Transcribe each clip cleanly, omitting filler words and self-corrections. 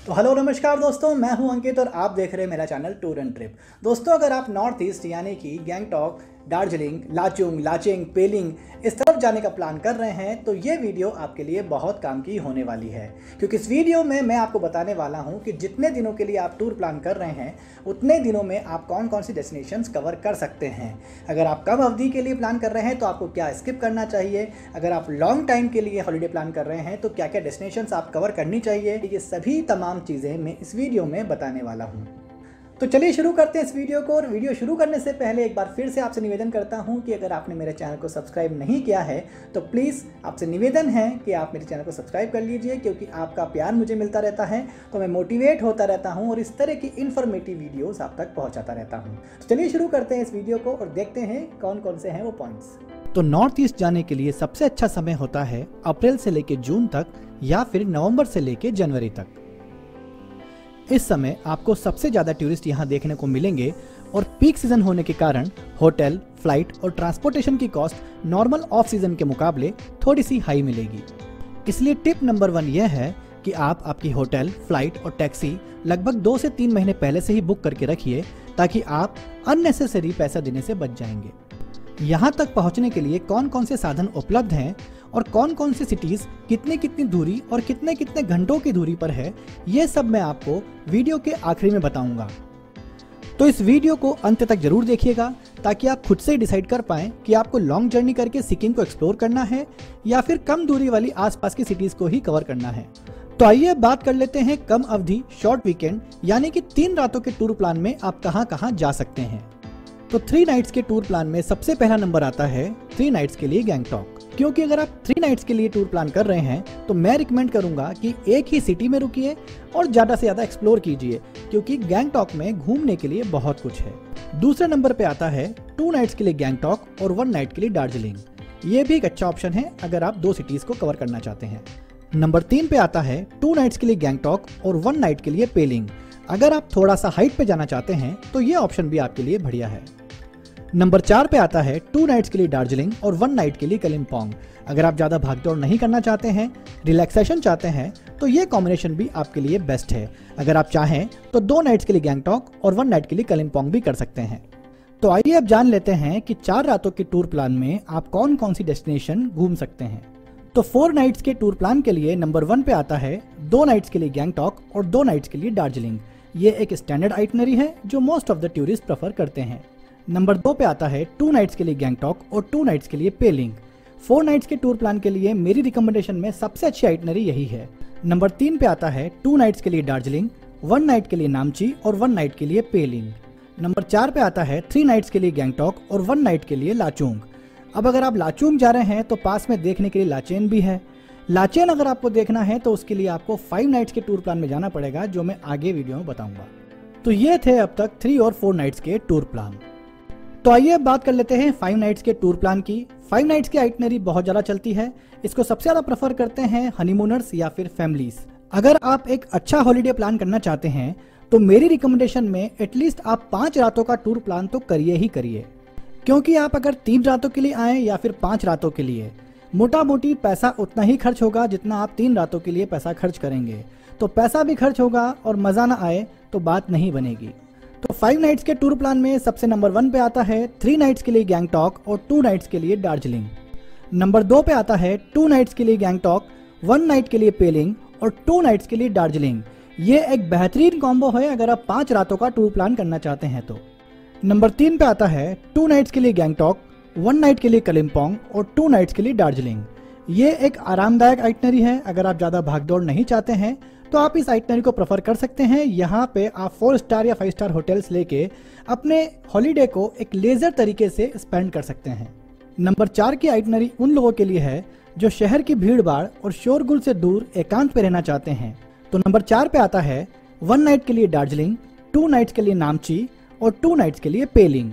तो हेलो नमस्कार दोस्तों, मैं हूं अंकित और आप देख रहे हैं मेरा चैनल टूर एंड ट्रिप। दोस्तों, अगर आप नॉर्थ ईस्ट यानी कि गैंगटॉक, दार्जिलिंग, लाचुंग, लाचेंग, पेलिंग इस तरफ जाने का प्लान कर रहे हैं तो ये वीडियो आपके लिए बहुत काम की होने वाली है, क्योंकि इस वीडियो में मैं आपको बताने वाला हूं कि जितने दिनों के लिए आप टूर प्लान कर रहे हैं उतने दिनों में आप कौन कौन सी डेस्टिनेशंस कवर कर सकते हैं। अगर आप कम अवधि के लिए प्लान कर रहे हैं तो आपको क्या स्किप करना चाहिए, अगर आप लॉन्ग टाइम के लिए हॉलीडे प्लान कर रहे हैं तो क्या क्या डेस्टिनेशंस आप कवर करनी चाहिए, ये सभी तमाम चीज़ें मैं इस वीडियो में बताने वाला हूँ। तो चलिए शुरू करते हैं इस वीडियो को। और वीडियो शुरू करने से पहले एक बार फिर से आपसे निवेदन करता हूं कि अगर आपने मेरे चैनल को सब्सक्राइब नहीं किया है तो प्लीज़ आपसे निवेदन है कि आप मेरे चैनल को सब्सक्राइब कर लीजिए, क्योंकि आपका प्यार मुझे मिलता रहता है तो मैं मोटिवेट होता रहता हूं और इस तरह की इन्फॉर्मेटिव वीडियोज़ आप तक पहुँचाता रहता हूँ। तो चलिए शुरू करते हैं इस वीडियो को और देखते हैं कौन कौन से हैं वो पॉइंट्स। तो नॉर्थ ईस्ट जाने के लिए सबसे अच्छा समय होता है अप्रैल से लेकर जून तक या फिर नवंबर से लेकर जनवरी तक। इस समय आपको सबसे ज़्यादा टूरिस्ट यहाँ देखने को मिलेंगे और पीक सीजन होने के कारण होटल, फ्लाइट और ट्रांसपोर्टेशन की कॉस्ट नॉर्मल ऑफ सीजन के मुकाबले थोड़ी सी हाई मिलेगी। इसलिए टिप नंबर 1 यह है कि आप आपकी होटल, फ्लाइट और टैक्सी लगभग 2 से 3 महीने पहले से ही बुक करके रखिए, ताकि आप अननेसेसरी पैसा देने से बच जाएंगे। यहाँ तक पहुँचने के लिए कौन कौन से साधन उपलब्ध हैं और कौन कौन सी सिटीज़ कितनी कितनी दूरी और कितने कितने घंटों की दूरी पर है, ये सब मैं आपको वीडियो के आखिरी में बताऊंगा। तो इस वीडियो को अंत तक जरूर देखिएगा, ताकि आप खुद से डिसाइड कर पाएं कि आपको लॉन्ग जर्नी करके सिक्किम को एक्सप्लोर करना है या फिर कम दूरी वाली आसपास की सिटीज़ को ही कवर करना है। तो आइए अब बात कर लेते हैं कम अवधि शॉर्ट वीकेंड यानी कि 3 रातों के टूर प्लान में आप कहाँ कहाँ जा सकते हैं। तो 3 नाइट्स के टूर प्लान में सबसे पहला नंबर आता है 3 नाइट्स के लिए गैंगटॉक। क्योंकि अगर आप 3 नाइट्स के लिए टूर प्लान कर रहे हैं तो मैं रिकमेंड करूंगा कि एक ही सिटी में रुकिए और ज़्यादा से ज़्यादा एक्सप्लोर कीजिए, क्योंकि गैंगटॉक में घूमने के लिए बहुत कुछ है। दूसरे नंबर पे आता है 2 नाइट्स के लिए गैंगटॉक और 1 नाइट के लिए दार्जिलिंग। ये भी एक अच्छा ऑप्शन है अगर आप 2 सिटीज़ को कवर करना चाहते हैं। नंबर 3 पे आता है 2 नाइट्स के लिए गैंगटॉक और 1 नाइट के लिए पेलिंग। अगर आप थोड़ा सा हाइट पे जाना चाहते हैं तो ये ऑप्शन भी आपके लिए बढ़िया है। नंबर 4 पे आता है 2 नाइट्स के लिए दार्जिलिंग और 1 नाइट के लिए कलिम्पोंग। अगर आप ज़्यादा भागदौड़ नहीं करना चाहते हैं, रिलैक्सेशन चाहते हैं, तो ये कॉम्बिनेशन भी आपके लिए बेस्ट है। अगर आप चाहें तो 2 नाइट्स के लिए गैंगटॉक और 1 नाइट के लिए कलिम्पोंग भी कर सकते हैं। तो आइए अब जान लेते हैं कि 4 रातों के टूर प्लान में आप कौन कौन सी डेस्टिनेशन घूम सकते हैं। तो 4 नाइट्स के टूर प्लान के लिए नंबर 1 पे आता है 2 नाइट्स के लिए गैंगटॉक और 2 नाइट्स के लिए दार्जिलिंग। ये एक स्टैंडर्ड आइटनरी है जो most of the tourist prefer करते हैं। नंबर 2 पे आता है 2 नाइट्स के लिए गैंगटॉक और 2 नाइट्स के लिए पेलिंग। 4 नाइट्स के टूर प्लान के लिए मेरी रिकमेंडेशन में सबसे अच्छी आइटनरी यही है। नंबर 3 पे आता है 2 नाइट्स के लिए दार्जिलिंग, 1 नाइट के लिए नामची और 1 नाइट के लिए पेलिंग। नंबर 4 पे आता है 3 नाइट्स के लिए गैंगटॉक और 1 नाइट के लिए लाचुंग। अब अगर आप लाचुंग जा रहे हैं तो पास में देखने के लिए लाचेन भी है। लाचेन अगर आपको देखना है तो उसके लिए आपको 5 नाइट्स के टूर प्लान में जाना पड़ेगा, जो मैं आगे वीडियो में बताऊंगा। तो ये थे अब तक 3 और 4 नाइट्स के टूर प्लान। तो आइए अब बात कर लेते हैं 5 नाइट्स के टूर प्लान की। 5 नाइट्स की आइटनरी बहुत ज़्यादा चलती है। इसको सबसे ज़्यादा प्रेफर करते हैं हनीमूनर्स या फिर फैमिलीज। अगर आप एक अच्छा हॉलीडे प्लान करना चाहते हैं तो मेरी रिकमेंडेशन में एटलीस्ट आप 5 रातों का टूर प्लान तो करिए ही करिए, क्योंकि आप अगर 3 रातों के लिए आएँ या फिर 5 रातों के लिए, मोटा मोटी पैसा उतना ही खर्च होगा जितना आप 3 रातों के लिए पैसा खर्च करेंगे। तो पैसा भी खर्च होगा और मज़ा ना आए तो बात नहीं बनेगी। तो 5 नाइट्स के टूर प्लान में सबसे नंबर 1 पे आता है 3 नाइट्स के लिए गैंगटॉक और 2 नाइट्स के लिए दार्जिलिंग। नंबर 2 पे आता है 2 नाइट्स के लिए गैंगटॉक, 1 नाइट के लिए पेलिंग और 2 नाइट्स के लिए दार्जिलिंग। ये एक बेहतरीन कॉम्बो है अगर आप 5 रातों का टूर प्लान करना चाहते हैं तो। नंबर 3 पे आता है 2 नाइट्स के लिए गैंगटॉक, 1 नाइट के लिए कलिम्पोंग और 2 नाइट्स के लिए दार्जिलिंग। ये एक आरामदायक आइटनरी है। अगर आप ज़्यादा भागदौड़ नहीं चाहते हैं तो आप इस आइटनरी को प्रेफर कर सकते हैं। यहाँ पे आप 4 स्टार या 5 स्टार होटल्स लेके अपने हॉलीडे को एक लेजर तरीके से स्पेंड कर सकते हैं। नंबर 4 की आइटनरी उन लोगों के लिए है जो शहर की भीड़ भाड़ और शोरगुल से दूर एकांत पे रहना चाहते हैं। तो नंबर 4 पे आता है 1 नाइट के लिए दार्जिलिंग, 2 नाइट्स के लिए नामची और 2 नाइट्स के लिए पेलिंग।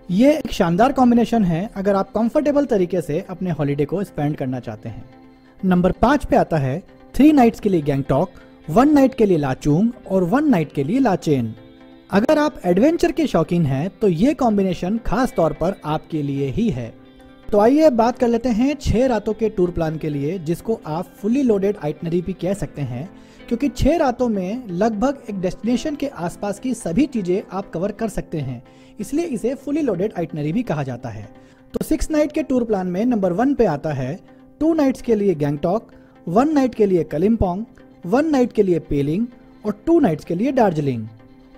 ये एक शानदार कॉम्बिनेशन है अगर आप कंफर्टेबल तरीके से अपने हॉलीडे को स्पेंड करना चाहते हैं। नंबर 5 पे आता है 3 नाइट्स के लिए गैंगटॉक, 1 नाइट के लिए लाचुंग और 1 नाइट के लिए लाचेन। अगर आप एडवेंचर के शौकीन हैं तो ये कॉम्बिनेशन खास तौर पर आपके लिए ही है। तो आइए बात कर लेते हैं 6 रातों के टूर प्लान के लिए, जिसको आप फुली लोडेड आइटनरी भी कह सकते हैं, क्योंकि 6 रातों में लगभग एक डेस्टिनेशन के आसपास की सभी चीज़ें आप कवर कर सकते हैं, इसलिए इसे फुली लोडेड आइटनरी भी कहा जाता है। तो 6 नाइट के टूर प्लान में नंबर 1 पे आता है 2 नाइट्स के लिए गैंगटॉक, 1 नाइट के लिए कलिम्पोंग, 1 नाइट के लिए पेलिंग और 2 नाइट्स के लिए दार्जिलिंग।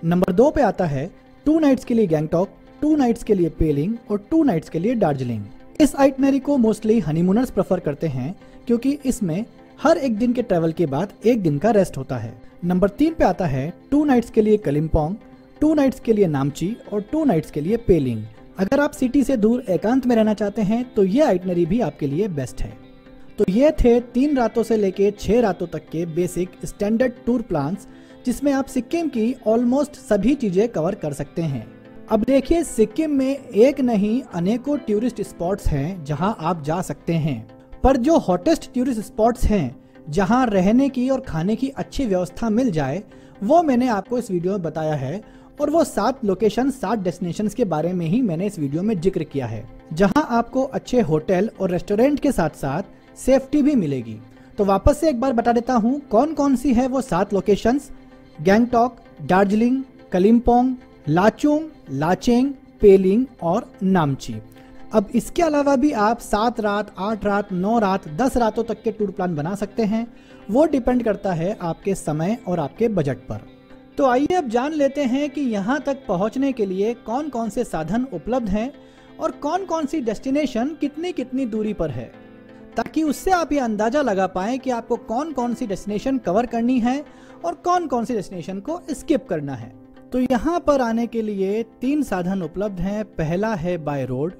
नंबर 2 पे आता है 2 नाइट्स के लिए गैंगटॉक, 2 नाइट्स के लिए पेलिंग और 2 नाइट्स के लिए दार्जिलिंग। इस आइटनरी को मोस्टली हनीमूनर्स प्रेफर करते हैं क्योंकि इसमें हर एक दिन के ट्रैवल के बाद एक दिन का रेस्ट होता है। नंबर 3 पे आता है 2 नाइट्स के लिए कलिम्पोंग, 2 नाइट्स के लिए नामची और 2 नाइट्स के लिए पेलिंग। अगर आप सिटी से दूर एकांत में रहना चाहते हैं तो ये आइटनरी भी आपके लिए बेस्ट है। तो ये थे 3 रातों से लेके 6 रातों तक के बेसिक स्टैंडर्ड टूर प्लान्स, जिसमें आप सिक्किम की ऑलमोस्ट सभी चीजें कवर कर सकते हैं। अब देखिए, सिक्किम में एक नहीं अनेकों टूरिस्ट स्पॉट्स हैं जहां आप जा सकते हैं, पर जो हॉटेस्ट टूरिस्ट स्पॉट्स हैं जहां रहने की और खाने की अच्छी व्यवस्था मिल जाए, वो मैंने आपको इस वीडियो में बताया है। और वो 7 लोकेशन 7 डेस्टिनेशंस के बारे में ही मैंने इस वीडियो में जिक्र किया है, जहां आपको अच्छे होटल और रेस्टोरेंट के साथ साथ सेफ्टी भी मिलेगी। तो वापस से एक बार बता देता हूं कौन कौन सी है वो 7 लोकेशंस: गैंगटॉक, दार्जिलिंग, कलिम्पोंग, लाचुंग, लाचेंग, पेलिंग और नामची। अब इसके अलावा भी आप 7 रात, 8 रात, 9 रात, 10 रातों तक के टूर प्लान बना सकते हैं। वो डिपेंड करता है आपके समय और आपके बजट पर। तो आइए अब जान लेते हैं कि यहाँ तक पहुँचने के लिए कौन कौन से साधन उपलब्ध हैं और कौन कौन सी डेस्टिनेशन कितनी कितनी दूरी पर है, ताकि उससे आप ये अंदाज़ा लगा पाएं कि आपको कौन कौन सी डेस्टिनेशन कवर करनी है और कौन कौन सी डेस्टिनेशन को स्किप करना है। तो यहाँ पर आने के लिए 3 साधन उपलब्ध हैं। पहला है बाय रोड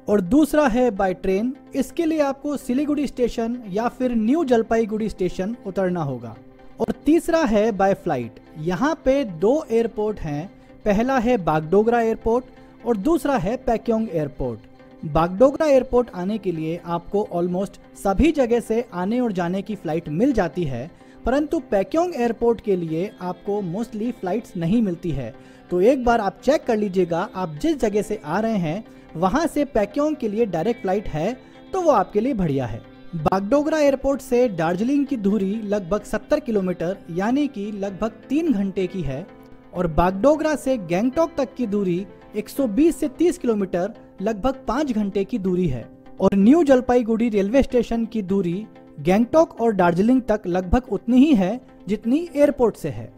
और दूसरा है बाय ट्रेन। इसके लिए आपको सिलीगुड़ी स्टेशन या फिर न्यू जलपाईगुड़ी स्टेशन उतरना होगा। और तीसरा है बाय फ्लाइट। यहाँ पे 2 एयरपोर्ट हैं, पहला है बागडोगरा एयरपोर्ट और दूसरा है पैक्योंग एयरपोर्ट। बागडोगरा एयरपोर्ट आने के लिए आपको ऑलमोस्ट सभी जगह से आने और जाने की फ्लाइट मिल जाती है, परंतु पैक्योंग एयरपोर्ट के लिए आपको मोस्टली फ्लाइट्स नहीं मिलती है। तो एक बार आप चेक कर लीजिएगा, आप जिस जगह से आ रहे हैं वहां से पैक्योंग के लिए डायरेक्ट फ्लाइट है तो वो आपके लिए बढ़िया है। बागडोगरा एयरपोर्ट से दार्जिलिंग की दूरी लगभग 70 किलोमीटर यानी कि लगभग 3 घंटे की है और बागडोगरा से गैंगटॉक तक की दूरी 120 से 30 किलोमीटर लगभग 5 घंटे की दूरी है। और न्यू जलपाईगुड़ी रेलवे स्टेशन की दूरी गैंगटॉक और दार्जिलिंग तक लगभग उतनी ही है जितनी एयरपोर्ट से है।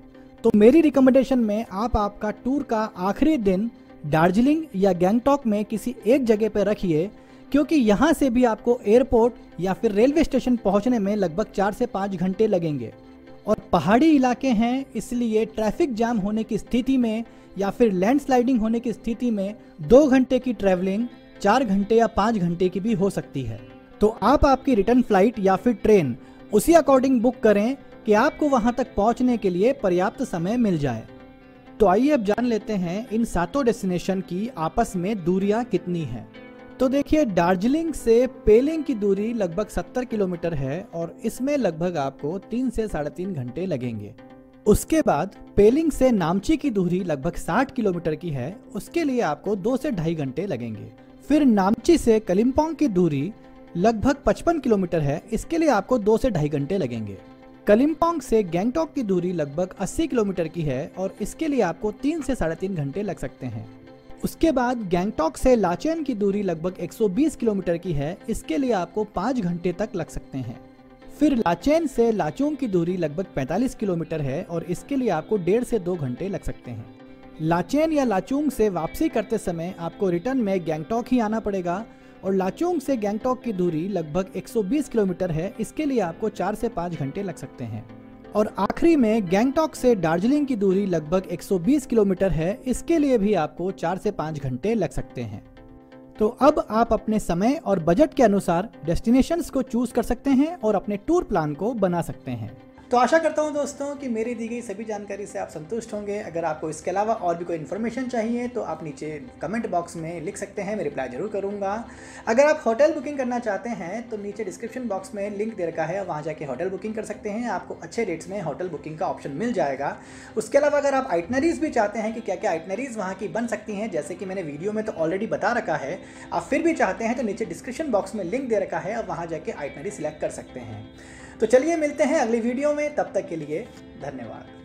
तो मेरी रिकमेंडेशन में आप आपका टूर का आखिरी दिन दार्जिलिंग या गैंगटॉक में किसी एक जगह पर रखिए, क्योंकि यहाँ से भी आपको एयरपोर्ट या फिर रेलवे स्टेशन पहुँचने में लगभग 4 से 5 घंटे लगेंगे। और पहाड़ी इलाके हैं, इसलिए ट्रैफिक जाम होने की स्थिति में या फिर लैंडस्लाइडिंग होने की स्थिति में 2 घंटे की ट्रैवलिंग 4 घंटे या 5 घंटे की भी हो सकती है। तो आप आपकी रिटर्न फ्लाइट या फिर ट्रेन उसी अकॉर्डिंग बुक करें कि आपको वहां तक पहुंचने के लिए पर्याप्त समय मिल जाए। तो आइए अब जान लेते हैं इन 7 डेस्टिनेशन की आपस में दूरियां कितनी हैं। तो देखिए, दार्जिलिंग से पेलिंग की दूरी लगभग 70 किलोमीटर है और इसमें लगभग आपको 3 से 3.5 घंटे लगेंगे। उसके बाद पेलिंग से नामची की दूरी लगभग 60 किलोमीटर की है, उसके लिए आपको 2 से 2.5 घंटे लगेंगे। फिर नामची से कलिम्पोंग की दूरी लगभग 55 किलोमीटर है, इसके लिए आपको 2 से 2.5 घंटे लगेंगे। कलिम्पोंग से गैंगटॉक की दूरी लगभग 80 किलोमीटर की है और इसके लिए आपको 3 से 3.5 घंटे लग सकते हैं। उसके बाद गैंगटॉक से लाचेन की दूरी लगभग 120 किलोमीटर की है, इसके लिए आपको 5 घंटे तक लग सकते हैं। फिर लाचेन से लाचुंग की दूरी लगभग 45 किलोमीटर है और इसके लिए आपको 1.5 से 2 घंटे लग सकते हैं। लाचेन या लाचुंग से वापसी करते समय आपको रिटर्न में गैंगटॉक ही आना पड़ेगा और लाचुंग से गैंगटॉक की दूरी लगभग 120 किलोमीटर है, इसके लिए आपको 4 से 5 घंटे लग सकते हैं। और आखिरी में गैंगटॉक से दार्जिलिंग की दूरी लगभग 120 किलोमीटर है, इसके लिए भी आपको 4 से 5 घंटे लग सकते हैं। तो अब आप अपने समय और बजट के अनुसार डेस्टिनेशंस को चूज कर सकते हैं और अपने टूर प्लान को बना सकते हैं। तो आशा करता हूं दोस्तों कि मेरी दी गई सभी जानकारी से आप संतुष्ट होंगे। अगर आपको इसके अलावा और भी कोई इन्फॉर्मेशन चाहिए तो आप नीचे कमेंट बॉक्स में लिख सकते हैं, मैं रिप्लाई जरूर करूंगा। अगर आप होटल बुकिंग करना चाहते हैं तो नीचे डिस्क्रिप्शन बॉक्स में लिंक दे रखा है, वहाँ जाके होटल बुकिंग कर सकते हैं। आपको अच्छे रेट्स में होटल बुकिंग का ऑप्शन मिल जाएगा। उसके अलावा अगर आप आइटनरीज भी चाहते हैं कि क्या क्या आइटनरीज वहाँ की बन सकती हैं, जैसे कि मैंने वीडियो में तो ऑलरेडी बता रखा है, आप फिर भी चाहते हैं तो नीचे डिस्क्रिप्शन बॉक्स में लिंक दे रखा है, आप वहाँ जाके आइटनरी सिलेक्ट कर सकते हैं। तो चलिए मिलते हैं अगली वीडियो में, तब तक के लिए धन्यवाद।